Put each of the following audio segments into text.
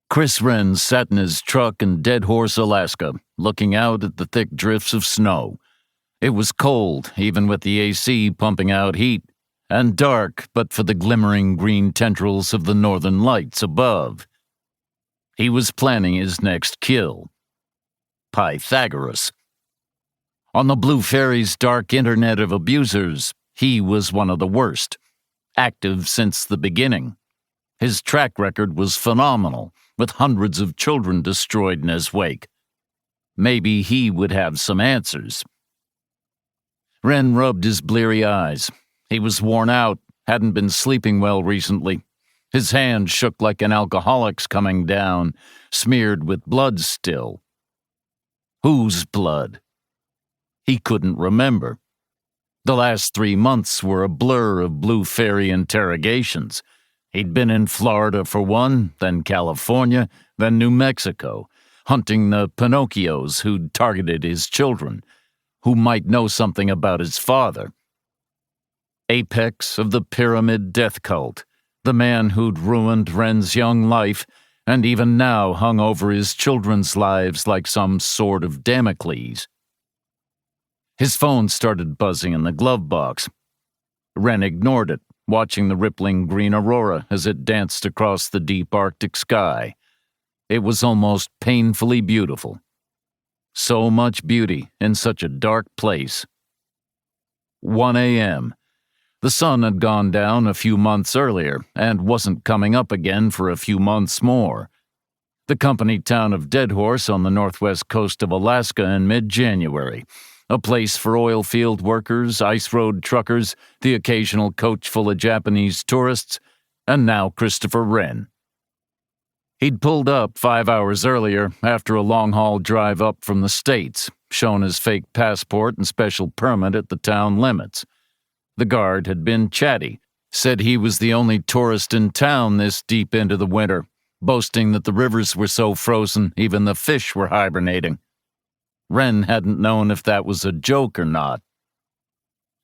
Chris Wren sat in his truck in Dead Horse, Alaska, looking out at the thick drifts of snow. It was cold, even with the AC pumping out heat, and dark but for the glimmering green tendrils of the northern lights above. He was planning his next kill. Pythagoras. On the Blue Fairy's dark internet of abusers, he was one of the worst, active since the beginning. His track record was phenomenal, with hundreds of children destroyed in his wake. Maybe he would have some answers. Wren rubbed his bleary eyes. He was worn out, hadn't been sleeping well recently. His hand shook like an alcoholic's coming down, smeared with blood still. Whose blood? He couldn't remember. The last 3 months were a blur of Blue Fairy interrogations. He'd been in Florida for one, then California, then New Mexico, hunting the Pinocchios who'd targeted his children, who might know something about his father. Apex of the pyramid death cult, the man who'd ruined Wren's young life and even now hung over his children's lives like some sword of Damocles. His phone started buzzing in the glove box. Wren ignored it, watching the rippling green aurora as it danced across the deep Arctic sky. It was almost painfully beautiful. So much beauty in such a dark place. 1 a.m. The sun had gone down a few months earlier and wasn't coming up again for a few months more. The company town of Deadhorse on the northwest coast of Alaska in mid-January, a place for oil field workers, ice road truckers, the occasional coach full of Japanese tourists, and now Christopher Wren. He'd pulled up 5 hours earlier after a long-haul drive up from the States, shown his fake passport and special permit at the town limits. The guard had been chatty, said he was the only tourist in town this deep into the winter, boasting that the rivers were so frozen even the fish were hibernating. Wren hadn't known if that was a joke or not.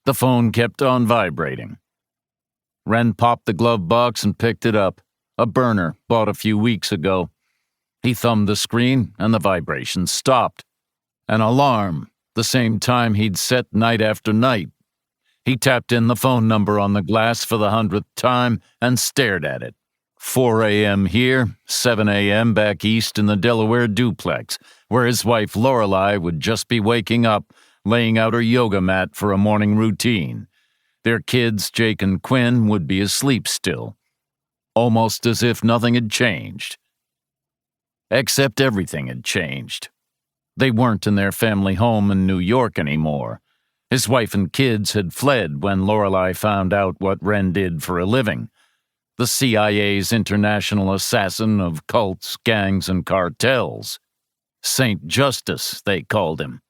The phone kept on vibrating. Wren popped the glove box and picked it up, a burner bought a few weeks ago. He thumbed the screen and the vibration stopped. An alarm, the same time he'd set night after night. He tapped in the phone number on the glass for the 100th time and stared at it. 4 a.m. here, 7 a.m. back east in the Delaware duplex, where his wife Lorelei would just be waking up, laying out her yoga mat for a morning routine. Their kids, Jake and Quinn, would be asleep still. Almost as if nothing had changed. Except everything had changed. They weren't in their family home in New York anymore. His wife and kids had fled when Lorelei found out what Wren did for a living. The CIA's international assassin of cults, gangs, and cartels. Saint Justice, they called him.